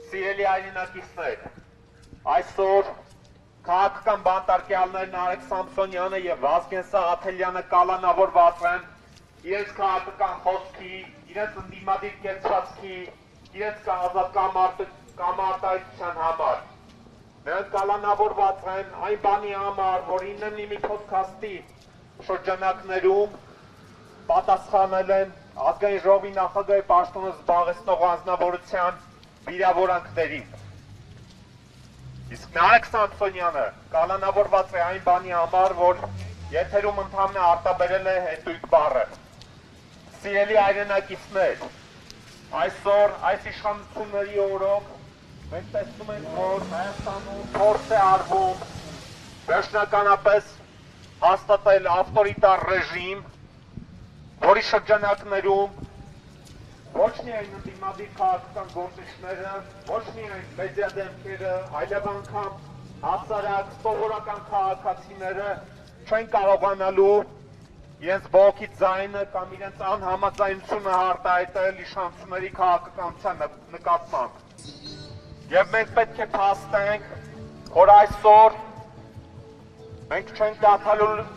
Սիրելի հայրենակիցներ, այսօր քաղաքական բանտարկյալներն Արեգ Սամսոնյանը եւ Վազգեն Սաղաթելյանը կալանավորված են իրենց քաղաքական խոսքի, իրենց ընդդիմադիր կեցվածքի, իրենց ազատ կամարտայության համար։ Նրանք կալանավորված են այն բանի համար, որ 9-ի փոդքասթի շրջանակներում պատասխանել են ազգային ժողովի նախագահի պաշտոնը զբաղեցնող անձնավորության վիրավորանքներին։ Իսկ Արեգ Սամսոնյանը կալանավորված է այն բանի համար, որ եթերում ընդհանրապես արտաբերել է հետույք բառը։ Սիրելի հայրենակիցներ, այսօր այս իշխանությունների օրոք մենք տեսնում ենք, որ Հայաստանում փորձ է արվում վերջնականապես հաստատել ավտորիտար ռեժիմ, որի շրջանակներում ոչ միայն ընդդիմադիր քաղաքական գործիչները, ոչ միայն մեդիա դեմքերը, այլև անգամ հասարակ, սովորական քաղաքացիները չեն կարողանալու իրենց բողոքի ձայնը կամ իրենց անհամաձայնությունը արտահայտել իշխանությունների քաղաքականության նկատմամբ։ Եվ մենք պետք է փաստենք, որ այսօր մենք չենք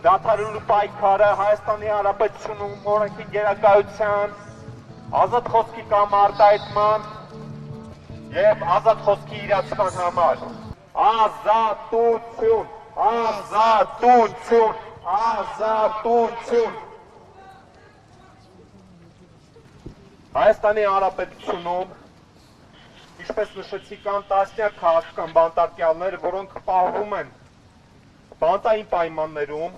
դադարելու պայքարը Հայաստանի Հանրապետությունում օրենքի գերակայության, ազատ խոսքի կամ արտահայտման եւ ազատ խոսքի իրացման համար։ Ազատություն, ազատություն, ազատություն։ Հայաստանի Հանրապետությունում, ինչպես նշեցի, կան տասնյակ քաղաքական բանտարկյալներ, որոնք պահվում են բանտային պայմաններում,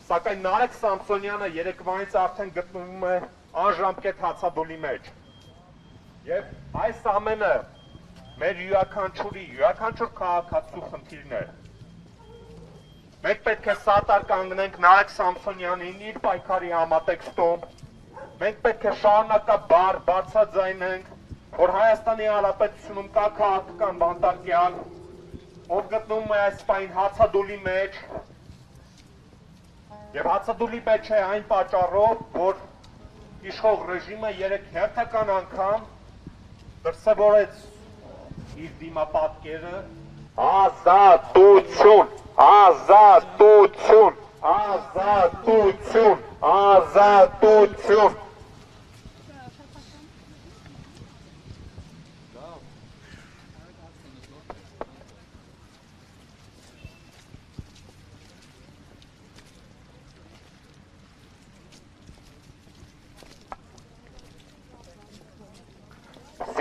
սակայն Արեգ Սամսոնյանը երեկվանից արդեն գտնվում է անժամկետ հացադուլի մեջ։ Եվ այս ամենը մեր յուրաքանչյուր քաղաքացու խնդիրն է։ Մենք պետք է սատար կանգնենք Արեգ Սամսոնյանին իր պայքարի համատեքստում։ Մենք պետք է շարունակաբար բարձրաձայնենք, որ Հայաստանի Հանրապետությունում կա քաղաքական բանտարկյալ, ով գտնվում է այս պահին հացադուլի մեջ, եւ հացադուլի մեջ է այն պատճառով, որ իշխող ռեժիմը երեք հերթական անգամ դրսևորեց իր դիմապատկերը ազատություն, ազատություն, ազատություն, ազատություն։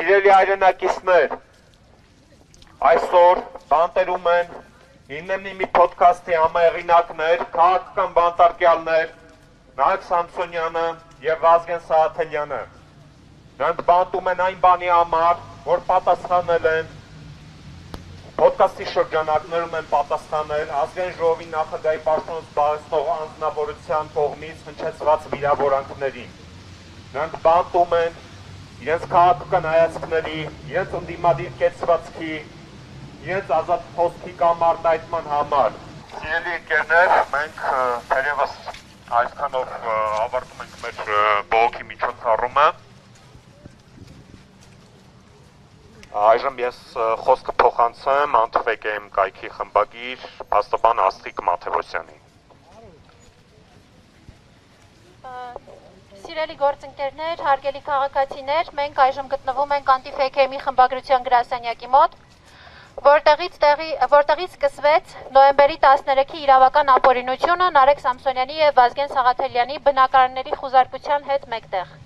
Սիրելի հայրենակիցներ, այսօր բանտերում են 9-ի փոդքասթի համահեղինակներ, քաղաքական բանտարկյալներ, Արեգ Սամսոնյանը եւ Վազգեն Սաղաթելյանը։ Նրանք բանտում են այն բանի համար, որ պատասխանել են փոդքասթի շրջանակներում են պատասխանել ազգային ժողովի նախագահի պաշտոնը զբաղեցնող անձնավորության կողմից հնչեցված վիրավորանքներին։ Նրանք բանտում են իրենց քաղաքական հայացքների, իրենց ընդդիմադիր կեցվածքի, իրենց ազատ խոսքի կամ արտահայտման համար։ Սիրելի ընկերներ, մենք թերևս այսքանով ավարտում ենք մեր բողոքի միջոցառումը։ Այժմ ես խոսքը փոխանցեմ Անտվեկեմ կայքի խմբագիր փաստաբան Աստղիկ Մաթևոսյանին։ Սիրելի գործընկերներ, հարգելի քաղաքացիներ, մենք այժմ գտնվում ենք Անտիֆեյք-ի խմբագրության գրասենյակի մոտ, որտեղից սկսվեց նոյեմբերի 13-ի իրավական ապօրինությունը Արեգ Սամսոնյանի եւ Վազգեն Սաղաթելյանի բնակարանների խուզարկության հետ մեկտեղ։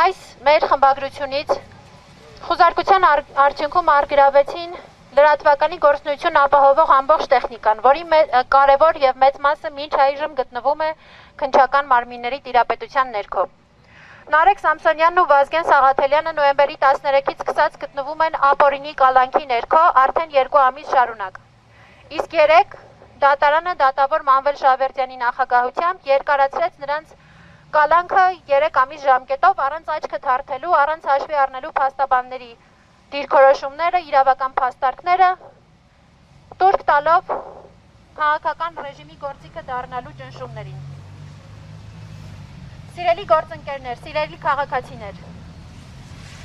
Այս մեր խմբագրությունից խուզարկության արդյունքում առգրավեցին լրատվականի գործունեություն ապահովող ամբողջ տեխնիկան, որի կարևոր եւ մեծ մասը մինչ այժմ գտնվում է քննչական մարմինների տիրապետության ներքո։ Արեգ Սամսոնյանն ու Վազգեն Սաղաթելյանը նոյեմբերի 13-ից սկսած գտնվում են ապօրինի կալանքի ներքո արդեն 2 ամիս շարունակ։ Իսկ երեք դատարանը դատավոր Մանվել Շավերդյանի նախագահությամբ երկարացրեց նրանց կալանքը 3 ամիս ժամկետով առանց աչքը թարթելու, առանց հաշվի առնելու փաստաբանների դիրքորոշումները, իրավական փաստարկները, տուրք տալով քաղաքական ռեժիմի գործիքը դառնալու ճնշումներին։ Սիրելի գործընկերներ, սիրելի քաղաքացիներ,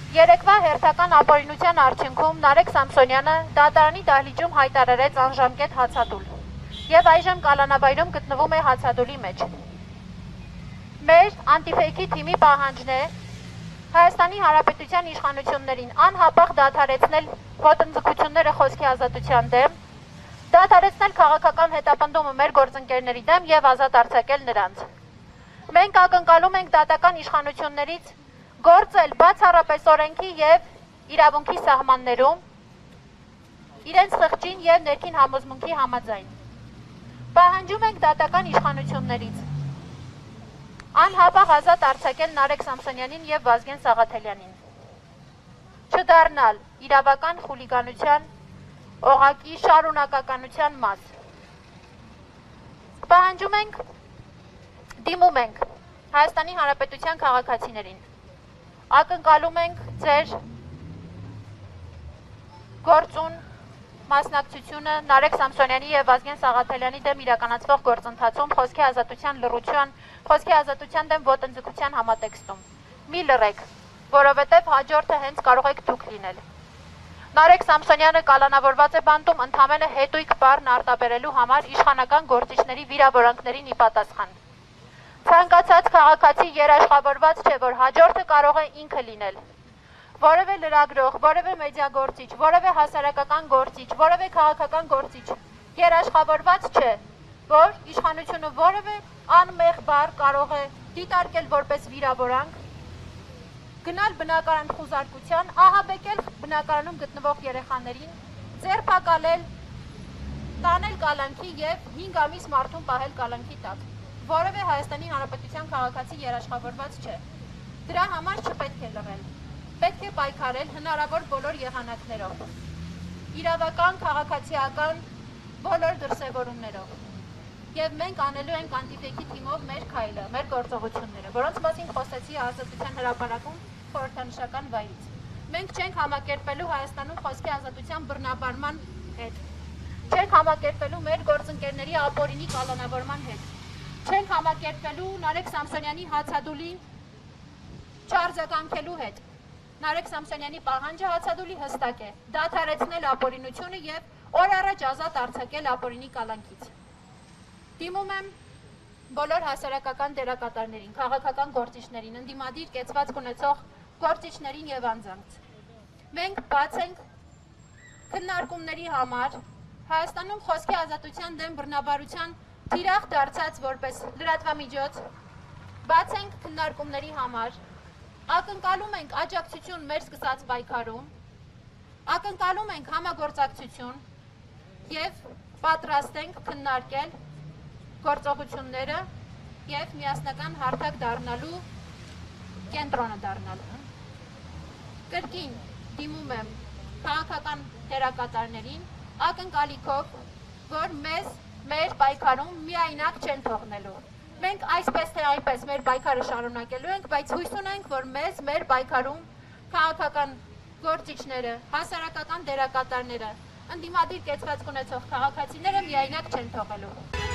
Երեկվա հերթական ապօրինության արդյունքում Նարեկ Սամսոնյանը դատարանի դահլիճում հայտարարեց անժամկետ հացադուլ եւ այժմ կալանավայրում գտնվում է հացադուլի մեջ։ Մեր անտիֆեյքի թիմի պահանջն է Հայաստանի Հանրապետության իշխանություններին անհապաղ դադարեցնել ոտնձգությունները խոսքի ազատության դեմ, դադարեցնել քաղաքական հետապնդումը մեր գործընկերների դեմ եւ ազատ արձակել նրանց։ Մենք ակնկալում ենք դատական իշխանություններից գործել բացառապես օրենքի եւ իրավունքի սահմաններում, իրենց խղճին եւ ներքին համոզմունքի համաձայն։ Պահանջում ենք դատական իշխանություններից անհապաղ ազատ արձակել Նարեկ Սամսոնյանին եւ Վազգեն Սաղաթելյանին։ Չդառնալ իրավական խուլիգանության օղակի շարունակականության մաս։ Պահանջում ենք, դիմում ենք Հայաստանի Հանրապետության քաղաքացիներին։ Ակնկալում ենք ձեր գործուն մասնակցությունը Նարեկ Սամսոնյանի եւ Վազգեն Սաղաթելյանի դեմ իրականացվող գործընթացում խոսքի ազատության լռության, խոսքի ազատության դեմ ոտնձգության համատեքստում։ Մի լռեք, որովհետեւ հաջորդը հենց կարող եք դուք լինել։ Նարեկ Սամսոնյանը կալանավորված է բանտում ընդամենը հետույք բառն արտաբերելու համար իշխանական գործիչների վիրավորանքներին ի պատասխան։ Ցանկացած քաղաքացի երաշխավորված չէ, որ հաջորդը կարող է ինքը լինել։ Որևէ լրագրող, որևէ մեդիագործիչ, որևէ հասարակական գործիչ, որևէ քաղաքական գործիչ երաշխավորված չէ, որ իշխանությունը որևէ անմեղ բառ կարող է դիտարկել որպես վիրավորանք, գնալ բնակարան խուզարկության, ահաբեկել բնակարանում գտնվող երեխաներին, ձերբակալել, տանել կալանքի եւ 5 ամիս մարդուն պահել կալանքի տակ։ Որևէ Հայաստանի Հանրապետության քաղաքացի երաշխավորված չէ։ Դրա համար չպետք է լռել։ Պետք է պայքարել հնարավոր բոլոր եղանակներով, իրավական, քաղաքացիական բոլոր դրսևորումներով։ Եվ մենք անելու ենք անտիֆեյքի թիմով մեր քայլը, մեր գործողությունները, որոնց մասին խոսեցի Ազատության հրապարակում խորհրդանշական վայրից։ Մենք չենք համակերպելու Հայաստանում խոսքի ազատության բռնաբարման հետ, չենք համակերպելու մեր գործընկերների ապօրինի կալանավորման հետ, չենք համակերպելու Նարեկ Սամսոնյանի հացադուլի չարձագանքելու հետ։ Նարեկ Սամսոնյանի պահանջը հացադուլի հստակ է, դադարեցնել ապօրինությունը եւ օր առաջ ազատ արձակել ապօրինի կալանքից։ Դիմում եմ բոլոր հասարակական դերակատարներին, քաղաքական գործիչներին, ընդդիմադիր կեցվածք ունեցող գործիչներին եւ անձանց։ Մենք բաց ենք քննարկումների համար Հայաստանում խոսքի ազատության դեմ բռնաբարության թիրախ դարձած որպես լրատվամիջոց, բաց ենք քննարկումների համար, ակնկալում ենք աջակցություն մեր սկսած պայքարում, ակնկալում ենք համագործակցություն եւ պատրաստ ենք քննարկել գործողությունները եւ միասնական հարթակ դառնալու կենտրոնը դառնալու։ Կրկին դիմում եմ քաղաքական դերակատարներին ակնկալիքով, որ մեզ մեր պայքարում միայնակ չեն թողնելու։ Մենք այսպես թե այնպես մեր պայքարը շարունակելու ենք, բայց հույս ունենք, որ մեզ մեր պայքարում քաղաքական գործիչները, հասարակական դերակատարները, ընդդիմադիր կեցվածք ունեցող քաղաքացիները միայնակ չեն թողելու։